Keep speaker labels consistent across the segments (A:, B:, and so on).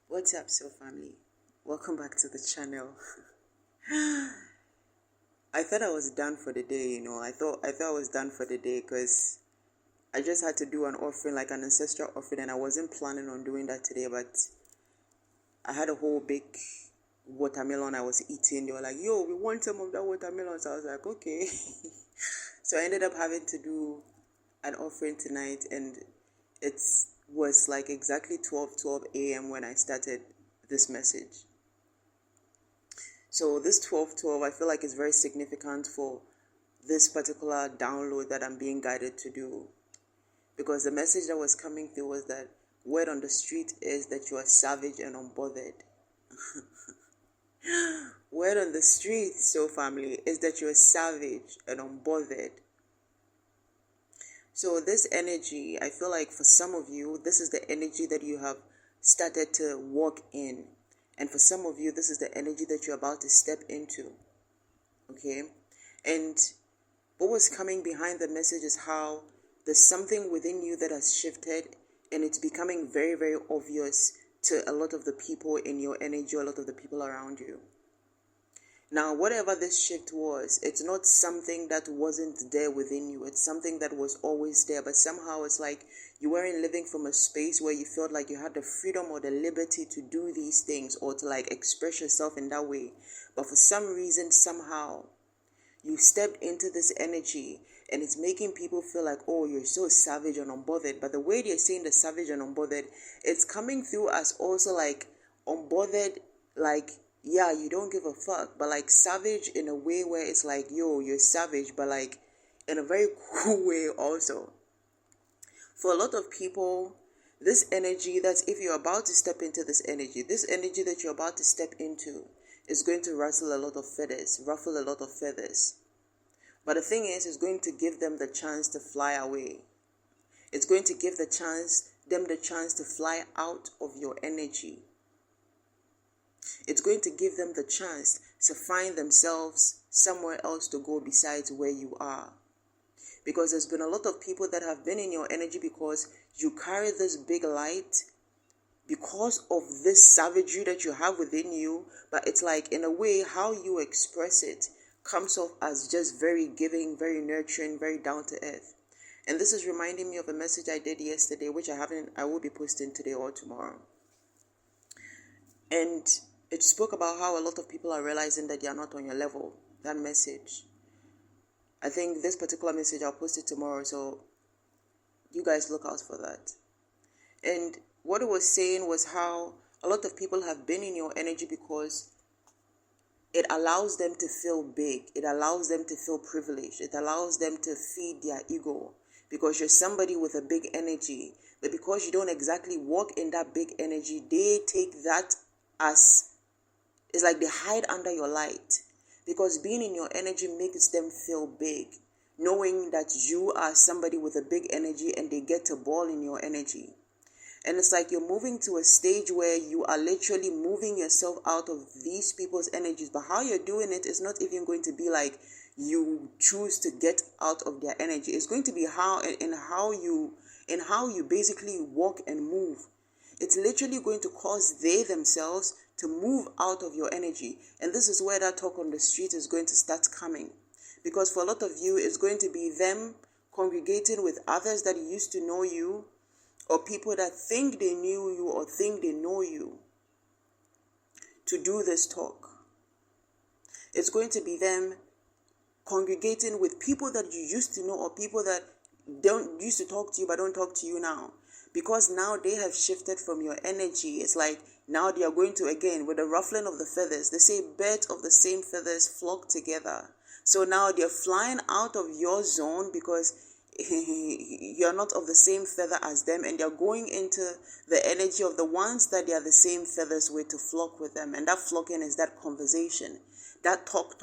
A: What's up, Soul Family? Welcome back to the channel. I thought I was done for the day, I thought I was done for the day because I just had to do an offering, like an ancestral offering, and I wasn't planning on doing that today, but I had a whole big watermelon I was eating. They were like, yo, we want some of that watermelon. So I was like, okay. So I ended up having to do an offering tonight, and it was like exactly 12 a.m. when I started this message. So this 12 I feel like is very significant for this particular download that I'm being guided to do, because the message that was coming through was that word on the street is that you are savage and unbothered. Word on the street, so family, is that you are savage and unbothered. So this energy, I feel like for some of you, this is the energy that you have started to walk in. And for some of you, this is the energy that you're about to step into. Okay? And what was coming behind the message is how there's something within you that has shifted, and it's becoming very, very obvious to a lot of the people in your energy, a lot of the people around you. Now, whatever this shift was, it's not something that wasn't there within you. It's something that was always there, but somehow it's like you weren't living from a space where you felt like you had the freedom or the liberty to do these things or to like express yourself in that way. But for some reason, somehow, you stepped into this energy and it's making people feel like, oh, you're so savage and unbothered. But the way they're saying the savage and unbothered, it's coming through as also like unbothered, like, yeah, you don't give a fuck, but like savage in a way where it's like, yo, you're savage, but like in a very cool way also. For a lot of people, this energy, that's if you're about to step into this energy that you're about to step into is going to ruffle a lot of feathers. But the thing is, it's going to give them the chance to fly away. It's going to give them the chance to fly out of your energy. It's going to give them the chance to find themselves somewhere else to go besides where you are. Because there's been a lot of people that have been in your energy because you carry this big light because of this savagery that you have within you. But it's like, in a way, how you express it comes off as just very giving, very nurturing, very down to earth. And this is reminding me of a message I did yesterday, which I will be posting today or tomorrow. And it spoke about how a lot of people are realizing that they are not on your level. That message. I think this particular message, I'll post it tomorrow, so you guys look out for that. And what it was saying was how a lot of people have been in your energy because it allows them to feel big. It allows them to feel privileged. It allows them to feed their ego because you're somebody with a big energy. But because you don't exactly walk in that big energy, they take that as, it's like they hide under your light. Because being in your energy makes them feel big, knowing that you are somebody with a big energy and they get to ball in your energy. And it's like you're moving to a stage where you are literally moving yourself out of these people's energies. But how you're doing it is not even going to be like you choose to get out of their energy. It's going to be how you basically walk and move. It's literally going to cause they themselves to move out of your energy. And this is where that talk on the street is going to start coming. Because for a lot of you, it's going to be them congregating with others that used to know you, or people that think they knew you or think they know you, to do this talk. It's going to be them congregating with people that you used to know, or people that don't used to talk to you but don't talk to you now. Because now they have shifted from your energy. It's like now they are going to, again, with the ruffling of the feathers, they say birds of the same feathers flock together. So now they're flying out of your zone because you're not of the same feather as them, and they're going into the energy of the ones that they are the same feathers with to flock with them. And that flocking is that conversation, that talk.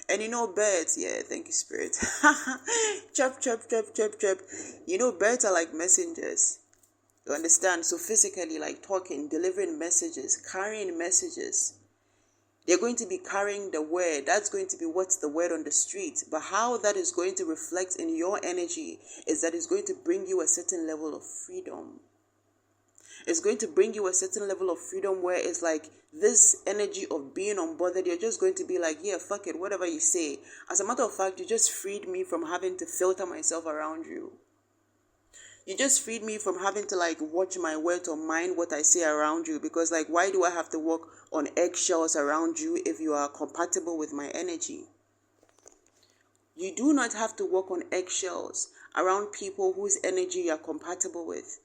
A: And birds, yeah, thank you, Spirit. Chirp. Birds are like messengers. You understand? So physically, like talking, delivering messages, carrying messages. They're going to be carrying the word. That's going to be what's the word on the street. But how that is going to reflect in your energy is that it's going to bring you a certain level of freedom. It's going to bring you a certain level of freedom where it's like this energy of being unbothered. You're just going to be like, yeah, fuck it, whatever you say. As a matter of fact, you just freed me from having to filter myself around you. You just freed me from having to like watch my words or mind what I say around you, because like, why do I have to walk on eggshells around you if you are compatible with my energy? You do not have to walk on eggshells around people whose energy you are compatible with.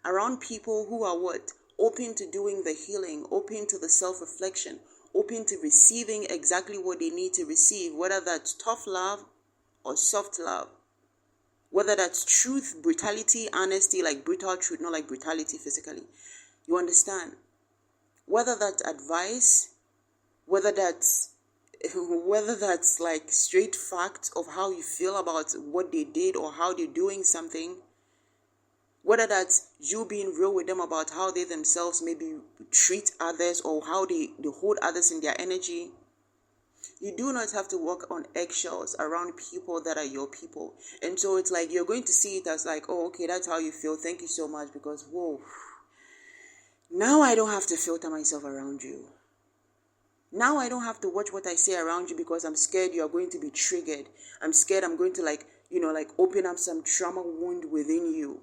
A: Around people who are what? Open to doing the healing, open to the self-reflection, open to receiving exactly what they need to receive, whether that's tough love or soft love. Whether that's truth, brutality, honesty, like brutal truth, not like brutality physically. You understand? Whether that's advice, whether that's like straight facts of how you feel about what they did or how they're doing something, whether that's you being real with them about how they themselves maybe treat others or how they hold others in their energy. You do not have to walk on eggshells around people that are your people. And so it's like you're going to see it as like, oh, okay, that's how you feel. Thank you so much, because, whoa, now I don't have to filter myself around you. Now I don't have to watch what I say around you because I'm scared you are going to be triggered. I'm scared I'm going to like open up some trauma wound within you.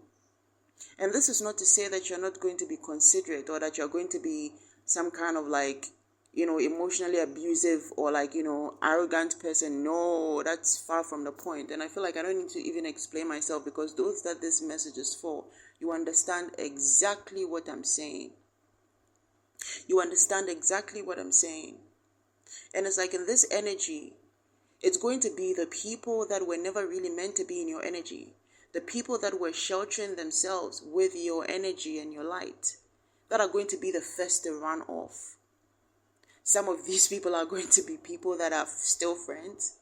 A: And this is not to say that you're not going to be considerate or that you're going to be some kind of like, emotionally abusive or like, arrogant person. No, that's far from the point. And I feel like I don't need to even explain myself, because those that this message is for, you understand exactly what I'm saying. You understand exactly what I'm saying. And it's like in this energy, it's going to be the people that were never really meant to be in your energy. The people that were sheltering themselves with your energy and your light, that are going to be the first to run off. Some of these people are going to be people that are still friends,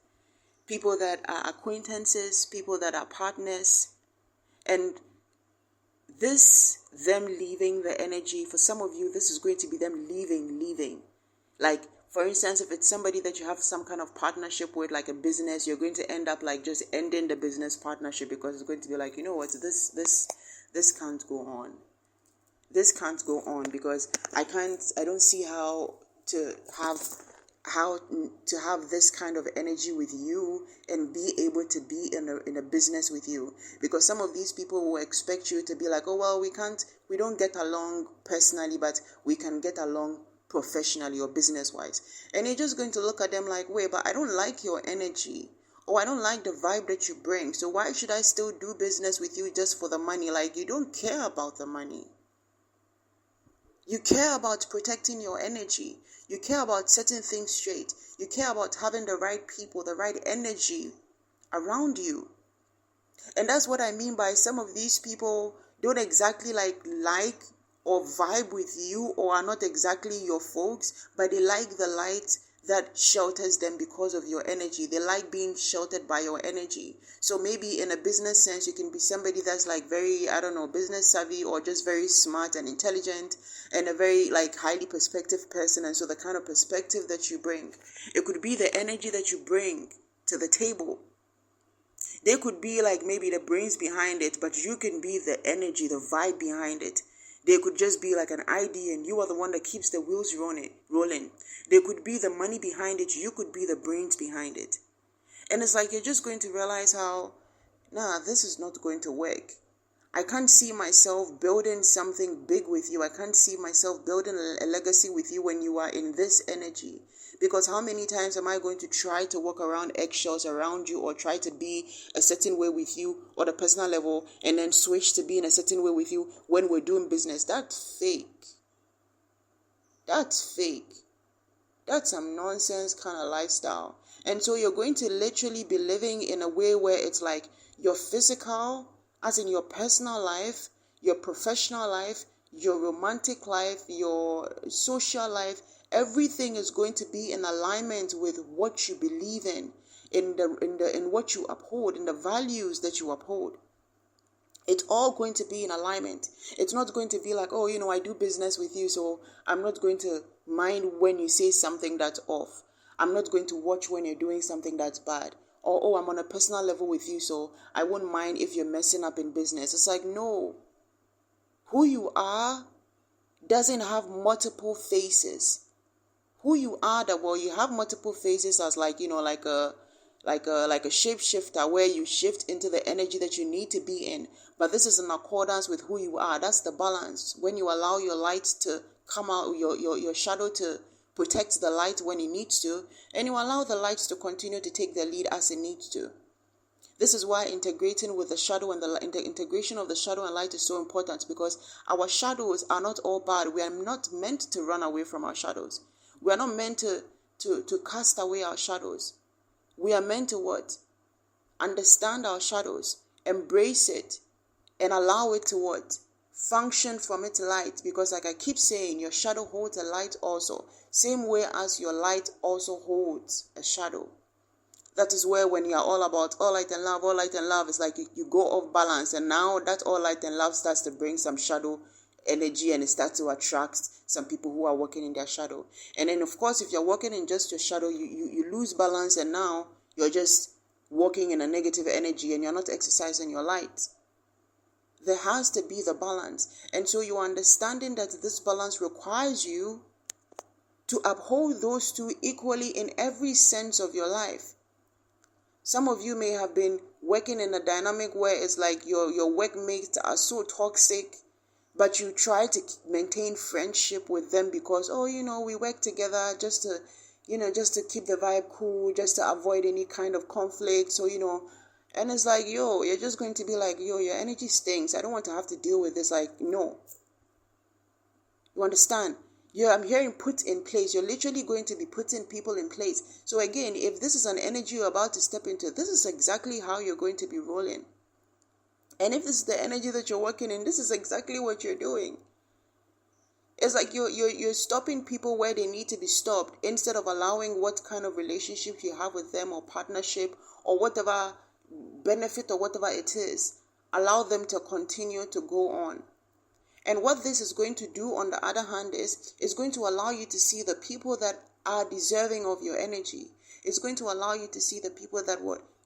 A: people that are acquaintances, people that are partners. And them leaving the energy, for some of you, this is going to be them leaving. Like, for instance, if it's somebody that you have some kind of partnership with, like a business, you're going to end up like just ending the business partnership, because it's going to be like, you know what, this can't go on. This can't go on, because I don't see how to have this kind of energy with you and be able to be in a business with you. Because some of these people will expect you to be like, oh, well, we don't get along personally, but we can get along professionally or business wise. And you're just going to look at them like, wait, but I don't like your energy, or I don't like the vibe that you bring, so why should I still do business with you just for the money? Like, you don't care about the money. You care about protecting your energy. You care about setting things straight. You care about having the right people, the right energy around you. And that's what I mean by some of these people don't exactly like or vibe with you, or are not exactly your folks, but they like the light that shelters them because of your energy. They like being sheltered by your energy. So maybe in a business sense, you can be somebody that's like very, business savvy, or just very smart and intelligent, and a very like highly perspective person. And so the kind of perspective that you bring, it could be the energy that you bring to the table. They could be like maybe the brains behind it, but you can be the energy, the vibe behind it. They could just be like an idea, and you are the one that keeps the wheels rolling. They could be the money behind it. You could be the brains behind it. And it's like you're just going to realize how, this is not going to work. I can't see myself building something big with you. I can't see myself building a legacy with you when you are in this energy. Because how many times am I going to try to walk around eggshells around you, or try to be a certain way with you on a personal level, and then switch to being a certain way with you when we're doing business? That's fake. That's fake. That's some nonsense kind of lifestyle. And so you're going to literally be living in a way where it's like your physical, as in your personal life, your professional life, your romantic life, your social life, everything is going to be in alignment with what you believe in what you uphold, in the values that you uphold. It's all going to be in alignment. It's not going to be like, oh, I do business with you, so I'm not going to mind when you say something that's off. I'm not going to watch when you're doing something that's bad. Or, oh, I'm on a personal level with you, so I won't mind if you're messing up in business. It's like, no. Who you are doesn't have multiple faces. Who you are, that well, you have multiple faces as like, like a shapeshifter, where you shift into the energy that you need to be in. But this is in accordance with who you are. That's the balance. When you allow your light to come out, your shadow to protect the light when it needs to, and you allow the light to continue to take the lead as it needs to. This is why integrating with the shadow and the integration of the shadow and light is so important, because our shadows are not all bad. We are not meant to run away from our shadows. We are not meant to cast away our shadows. We are meant to what? Understand our shadows, embrace it, and allow it to what? Function from its light. Because like I keep saying, your shadow holds a light also. Same way as your light also holds a shadow. That is where when you are all about all light and love, it's like you go off balance. And now that all light and love starts to bring some shadow energy, and it starts to attract some people who are working in their shadow. And then of course, if you're working in just your shadow, you lose balance, and now you're just working in a negative energy and you're not exercising your light. There has to be the balance. And so you're understanding that this balance requires you to uphold those two equally in every sense of your life. Some of you may have been working in a dynamic where it's like your workmates are so toxic, but you try to maintain friendship with them because, we work together just to keep the vibe cool, just to avoid any kind of conflict. So, and it's like, you're just going to be like, your energy stinks. I don't want to have to deal with this. Like, no. You understand? I'm hearing put in place. You're literally going to be putting people in place. So again, if this is an energy you're about to step into, this is exactly how you're going to be rolling. And if this is the energy that you're working in, this is exactly what you're doing. It's like you're stopping people where they need to be stopped, instead of allowing what kind of relationship you have with them, or partnership, or whatever benefit or whatever it is. Allow them to continue to go on. And what this is going to do, on the other hand, is going to allow you to see the people that are deserving of your energy. It's going to allow you to see the people that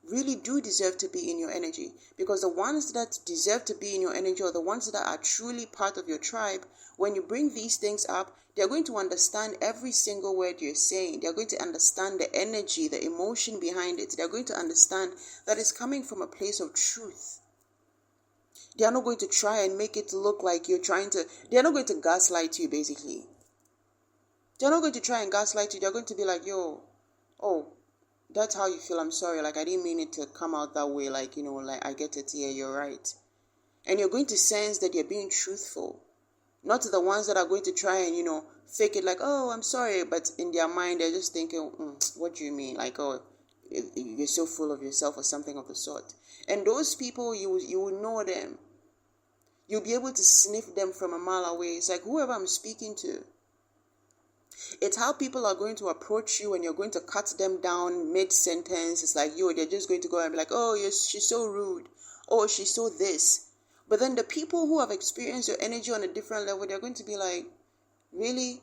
A: really do deserve to be in your energy. Because the ones that deserve to be in your energy, or the ones that are truly part of your tribe, when you bring these things up, they're going to understand every single word you're saying. They're going to understand the energy, the emotion behind it. They're going to understand that it's coming from a place of truth. They are not going to try and make it look like they're not going to gaslight you, basically. They're not going to try and gaslight you. They're going to be like, that's how you feel. I'm sorry. Like, I didn't mean it to come out that way. Like, I get it. Yeah, you're right. And you're going to sense that you're being truthful. Not the ones that are going to try and, fake it like, I'm sorry. But in their mind, they're just thinking, what do you mean? Like, you're so full of yourself, or something of the sort. And those people, you will know them. You'll be able to sniff them from a mile away. It's like whoever I'm speaking to. It's how people are going to approach you, and you're going to cut them down mid-sentence. It's like, they're just going to go and be like, she's so rude. Oh, she's so this. But then the people who have experienced your energy on a different level, they're going to be like, really?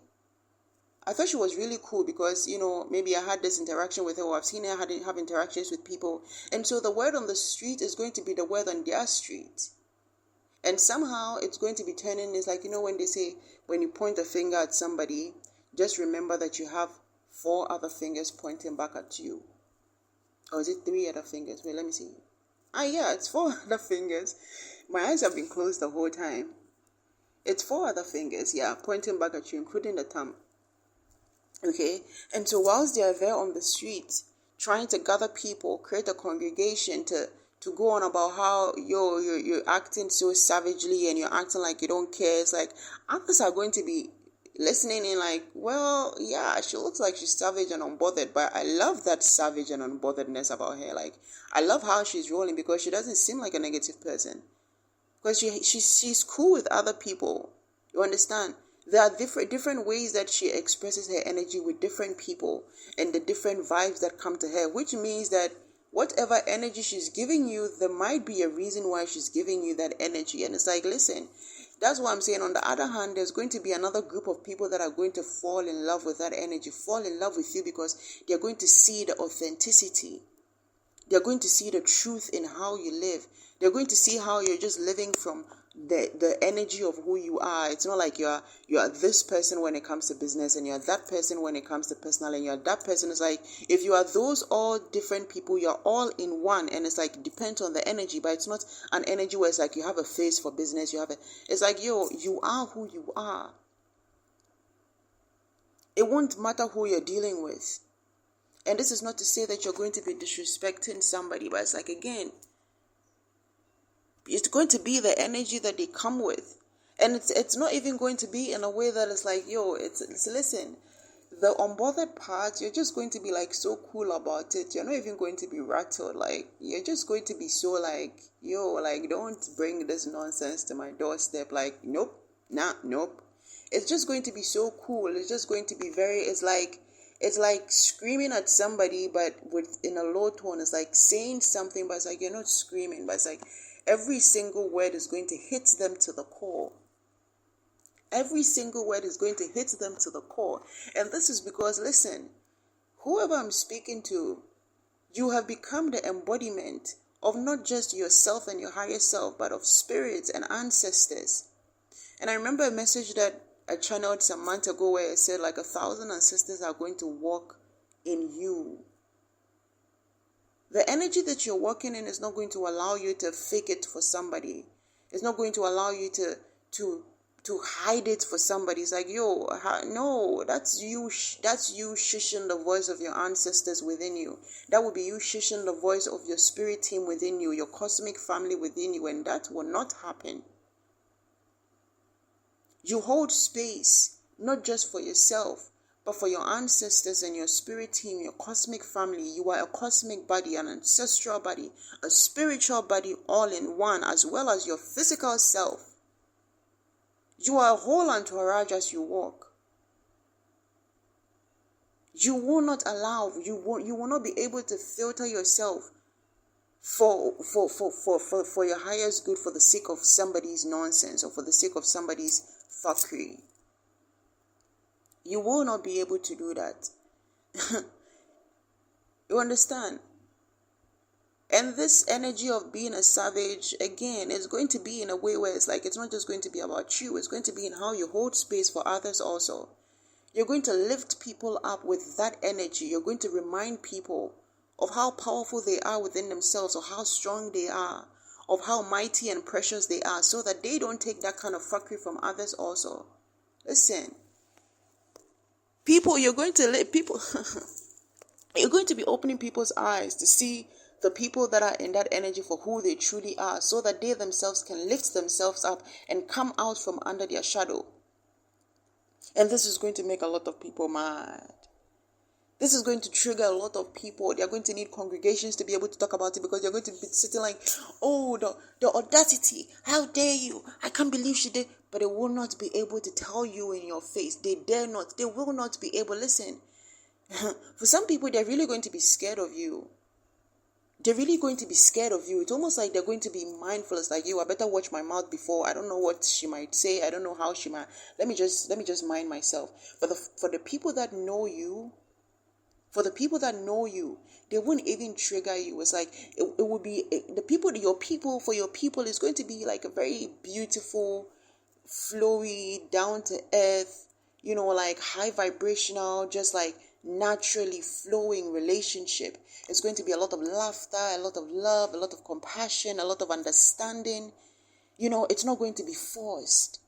A: I thought she was really cool because, maybe I had this interaction with her, or I've seen her have interactions with people. And so the word on the street is going to be the word on their street. And somehow it's going to be turning. It's like, when they say, when you point a finger at somebody, just remember that you have 4 other fingers pointing back at you. Or is it 3 other fingers? Wait, let me see. It's 4 other fingers. My eyes have been closed the whole time. It's 4 other fingers, pointing back at you, including the thumb. Okay? And so whilst they are there on the street, trying to gather people, create a congregation to go on about how you're acting so savagely, and you're acting like you don't care. It's like others are going to be listening in like, well, yeah, she looks like she's savage and unbothered, but I love that savage and unbotheredness about her. Like, I love how she's rolling, because she doesn't seem like a negative person, because she's cool with other people. You understand? There are different ways that she expresses her energy with different people, and the different vibes that come to her, which means that whatever energy she's giving you, there might be a reason why she's giving you that energy. And it's like, listen, that's what I'm saying. On the other hand, there's going to be another group of people that are going to fall in love with that energy, fall in love with you, because they're going to see the authenticity. They're going to see the truth in how you live. They're going to see how you're just living from the energy of who you are. It's not like you're this person when it comes to business, and you're that person when it comes to personal, and you're that person. It's like, if you are those all different people, you're all in one, and it's like, it depends on the energy. But it's not an energy where it's like you have a face for business, it's like, you are who you are. It won't matter who you're dealing with. And this is not to say that you're going to be disrespecting somebody, but it's like, again, it's going to be the energy that they come with. And it's not even going to be in a way that it's like, it's listen, the unbothered part, you're just going to be like so cool about it. You're not even going to be rattled. Like, you're just going to be so like, like, don't bring this nonsense to my doorstep. Like, nope. It's just going to be so cool. It's just going to be it's like screaming at somebody, but in a low tone. It's like saying something, but it's like you're not screaming, but it's like every single word is going to hit them to the core. Every single word is going to hit them to the core. And this is because, listen, whoever I'm speaking to, you have become the embodiment of not just yourself and your higher self, but of spirits and ancestors. And I remember a message that I channeled some months ago where it said, like, 1,000 ancestors are going to walk in you. The energy that you're walking in is not going to allow you to fake it for somebody. It's not going to allow you to hide it for somebody. It's like, no, that's you shushing the voice of your ancestors within you. That would be you shushing the voice of your spirit team within you, your cosmic family within you, and that will not happen. You hold space, not just for yourself, but for your ancestors and your spirit team, your cosmic family. You are a cosmic body, an ancestral body, a spiritual body, all in one, as well as your physical self. You are a whole entourage as you walk. You will not be able to filter yourself for your highest good, for the sake of somebody's nonsense or for the sake of somebody's fuckery. You will not be able to do that. You understand? And this energy of being a savage, again, is going to be in a way where it's like, it's not just going to be about you. It's going to be in how you hold space for others also. You're going to lift people up with that energy. You're going to remind people of how powerful they are within themselves, of how strong they are, of how mighty and precious they are, so that they don't take that kind of fuckery from others also. Listen, you're going to be opening people's eyes to see the people that are in that energy for who they truly are, so that they themselves can lift themselves up and come out from under their shadow. And this is going to make a lot of people mad. This is going to trigger a lot of people. They're going to need congregations to be able to talk about it, because they're going to be sitting like, oh, the audacity. How dare you? I can't believe she did. But they will not be able to tell you in your face. They dare not. They will not be able. Listen, for some people, they're really going to be scared of you. They're really going to be scared of you. It's almost like they're going to be mindful. It's like, I better watch my mouth before. I don't know what she might say. I don't know how she might. Let me just mind myself. But for the people that know you, they wouldn't even trigger you. It's like, it would be, for your people, is going to be like a very beautiful, flowy, down to earth, like high vibrational, just like naturally flowing relationship. It's going to be a lot of laughter, a lot of love, a lot of compassion, a lot of understanding. It's not going to be forced.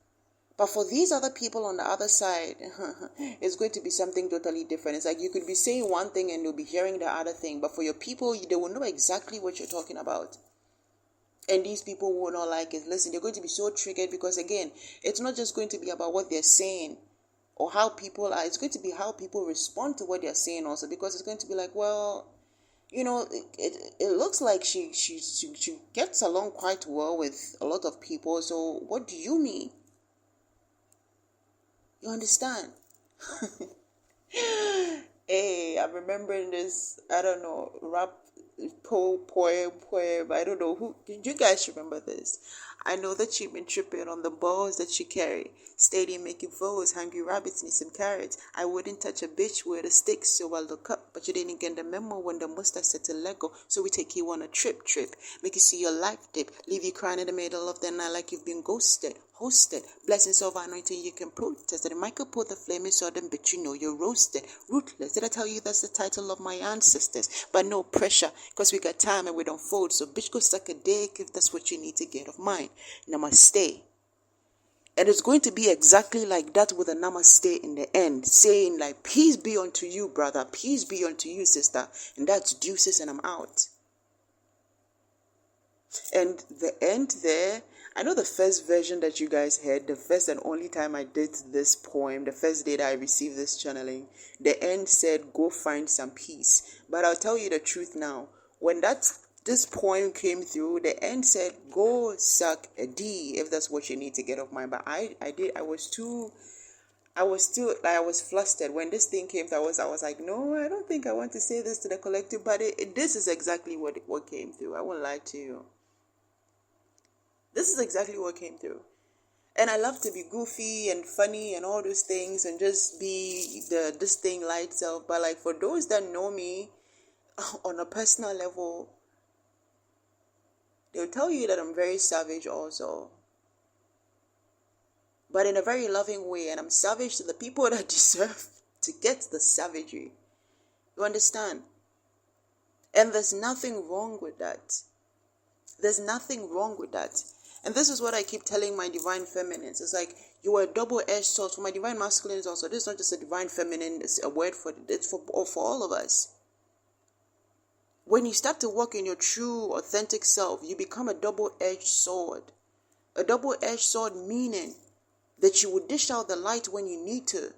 A: But for these other people on the other side, it's going to be something totally different. It's like you could be saying one thing and they'll be hearing the other thing. But for your people, they will know exactly what you're talking about. And these people will not like it. Listen, they're going to be so triggered, because, again, it's not just going to be about what they're saying or how people are. It's going to be how people respond to what they're saying also, because it's going to be like, well, it looks like she gets along quite well with a lot of people. So what do you mean? You understand? Hey, I'm remembering this, I don't know, rap poem. I don't know who. You guys remember this? I know that you've been tripping on the balls that you carry. Steady making foes, hungry rabbits need some carrots. I wouldn't touch a bitch with a stick, so I look up. But you didn't get the memo when the mustache said to let go. So we take you on a trip. Make you see your life dip. Leave you crying in the middle of the night like you've been ghosted. Hosted. Blessings of anointing you can protest. And Michael put the flame so them, but you know you're roasted. Ruthless. Did I tell you that's the title of my ancestors? But no pressure, cause we got time and we don't fold. So bitch, go suck a dick if that's what you need to get of mine. Namaste. And it's going to be exactly like that with a namaste in the end, saying like, peace be unto you, brother, peace be unto you, sister. And that's deuces and I'm out. And the end there, I know the first version that you guys heard, the first and only time I did this poem, the first day that I received this channeling, the end said, go find some peace. But I'll tell you the truth now. When this poem came through, the end said, go suck a D, if that's what you need to get off my back. I was flustered. When this thing came through, I was like, no, I don't think I want to say this to the collective, but this is exactly what came through. I won't lie to you. This is exactly what came through. And I love to be goofy and funny and all those things and just be this thing light self. But like for those that know me on a personal level, they'll tell you that I'm very savage also. But in a very loving way. And I'm savage to the people that deserve to get the savagery. You understand? And there's nothing wrong with that. There's nothing wrong with that. And this is what I keep telling my divine feminines. It's like, you are a double-edged sword. For my divine masculines also, this is not just a divine feminine, it's a word for it. It's for all of us. When you start to walk in your true, authentic self, you become a double-edged sword. A double-edged sword meaning that you will dish out the light when you need to.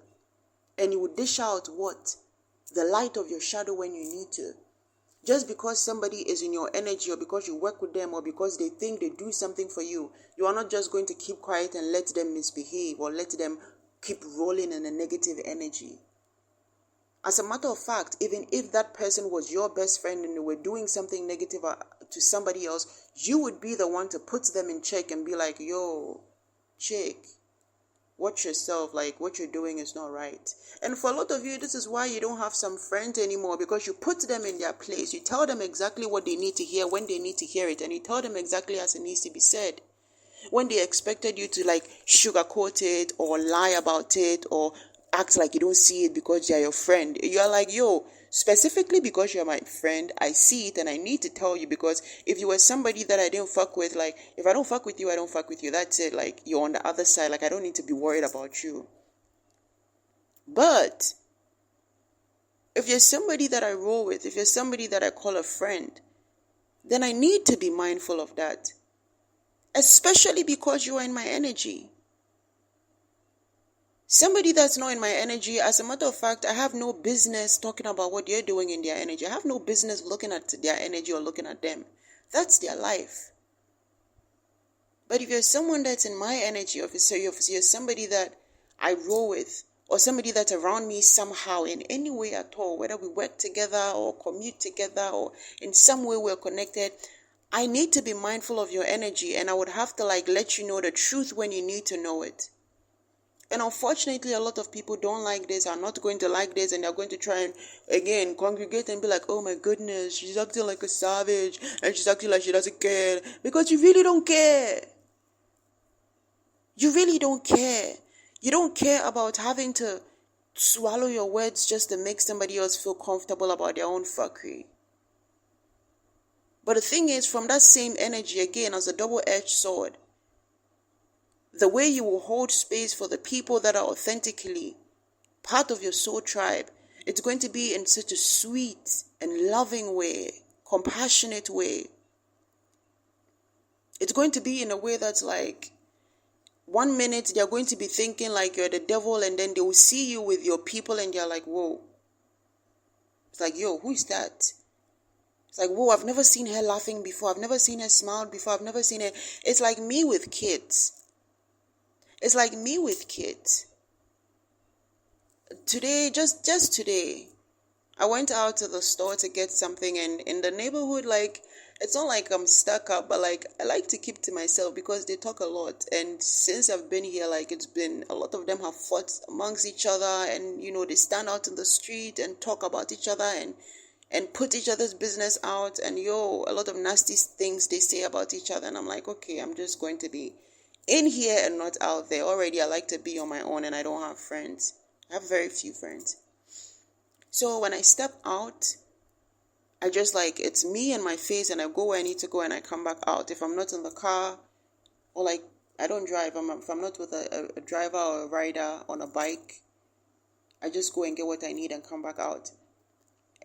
A: And you will dish out what? The light of your shadow when you need to. Just because somebody is in your energy or because you work with them or because they think they do something for you, you are not just going to keep quiet and let them misbehave or let them keep rolling in a negative energy. As a matter of fact, even if that person was your best friend and they were doing something negative to somebody else, you would be the one to put them in check and be like, yo, chick, watch yourself, like what you're doing is not right. And for a lot of you, this is why you don't have some friends anymore, because you put them in their place. You tell them exactly what they need to hear when they need to hear it, and you tell them exactly as it needs to be said. When they expected you to like sugarcoat it or lie about it or act like you don't see it because they're your friend, you're like, yo, specifically because you're my friend, I see it and I need to tell you, because if you were somebody that I didn't fuck with, like if I don't fuck with you, I don't fuck with you, that's it. Like you're on the other side, like I don't need to be worried about you. But if you're somebody that I roll with, if you're somebody that I call a friend, then I need to be mindful of that, especially because you are in my energy. Somebody that's not in my energy, as a matter of fact, I have no business talking about what they're doing in their energy. I have no business looking at their energy or looking at them. That's their life. But if you're someone that's in my energy, or if you're somebody that I roll with, or somebody that's around me somehow in any way at all, whether we work together or commute together or in some way we're connected, I need to be mindful of your energy, and I would have to like let you know the truth when you need to know it. And unfortunately, a lot of people don't like this, are not going to like this, and they're going to try and, again, congregate and be like, oh my goodness, she's acting like a savage, and she's acting like she doesn't care. Because you really don't care. You really don't care. You don't care about having to swallow your words just to make somebody else feel comfortable about their own fuckery. But the thing is, from that same energy, again, as a double-edged sword, the way you will hold space for the people that are authentically part of your soul tribe, it's going to be in such a sweet and loving way, compassionate way. It's going to be in a way that's like, 1 minute they're going to be thinking like you're the devil, and then they will see you with your people and they're like, whoa. It's like, yo, who is that? It's like, whoa, I've never seen her laughing before. I've never seen her smile before. I've never seen her. It's like me with kids. It's like me with kids. Today, just today, I went out to the store to get something, and in the neighborhood, like, it's not like I'm stuck up, but like, I like to keep to myself because they talk a lot. And since I've been here, like, it's been a lot of them have fought amongst each other, and they stand out in the street and talk about each other and put each other's business out, and a lot of nasty things they say about each other. And I'm like, okay, I'm just going to be in here and not out there. Already, I like to be on my own, and I don't have friends. I have very few friends. So when I step out, I just like, it's me and my face, and I go where I need to go, and I come back out. If I'm not in the car, or like, I don't drive, if I'm not with a driver or a rider on a bike, I just go and get what I need and come back out.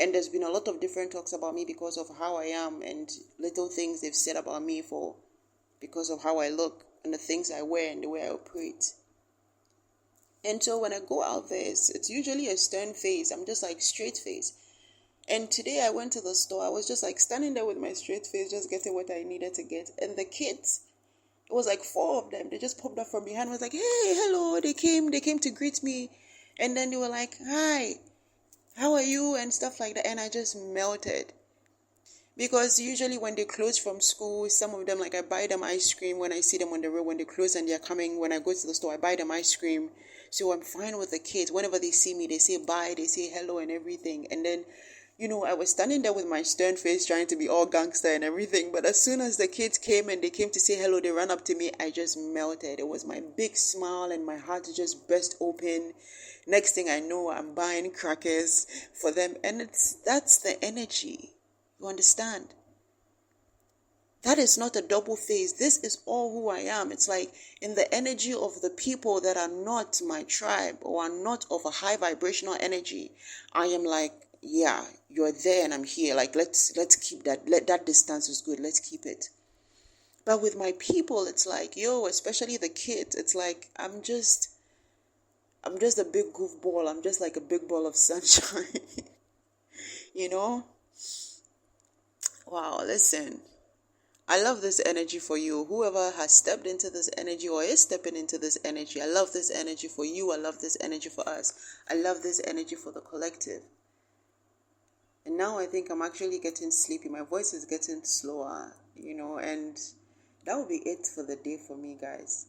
A: And there's been a lot of different talks about me because of how I am, and little things they've said about me because of how I look and the things I wear and the way I operate. And so when I go out there, it's usually a stern face. I'm just like straight face. And today I went to the store. I was just like standing there with my straight face, just getting what I needed to get. And the kids, it was like 4 of them. They just popped up from behind. I was like, hey, hello. They came to greet me. And then they were like, hi, how are you? And stuff like that. And I just melted. Because usually when they close from school, some of them, like, I buy them ice cream when I see them on the road. When they close and they're coming, when I go to the store, I buy them ice cream. So I'm fine with the kids. Whenever they see me, they say bye, they say hello and everything. And then, I was standing there with my stern face trying to be all gangster and everything. But as soon as the kids came and they came to say hello, they ran up to me. I just melted. It was my big smile and my heart just burst open. Next thing I know, I'm buying crackers for them. And that's the energy. You understand? That is not a double face. This is all who I am. It's like in the energy of the people that are not my tribe or are not of a high vibrational energy. I am like, yeah, you're there and I'm here. Like, let's keep that. That distance is good. Let's keep it. But with my people, it's like, especially the kids, it's like I'm just a big goofball. I'm just like a big ball of sunshine. Wow, listen. I love this energy for you. Whoever has stepped into this energy or is stepping into this energy, I love this energy for you. I love this energy for us. I love this energy for the collective. And now I think I'm actually getting sleepy. My voice is getting slower, and that will be it for the day for me, guys.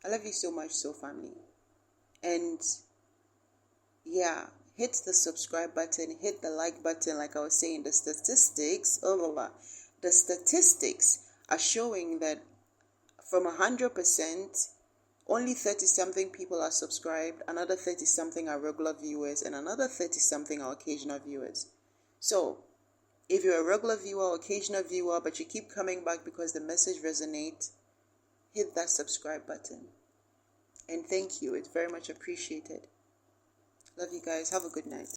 A: I love you so much, Soul Family. And yeah, hit the subscribe button, hit the like button. Like I was saying, the statistics are showing that from 100%, only 30-something people are subscribed, another 30-something are regular viewers, and another 30-something are occasional viewers. So, if you're a regular viewer or occasional viewer, but you keep coming back because the message resonates, hit that subscribe button. And thank you. It's very much appreciated. Love you guys. Have a good night.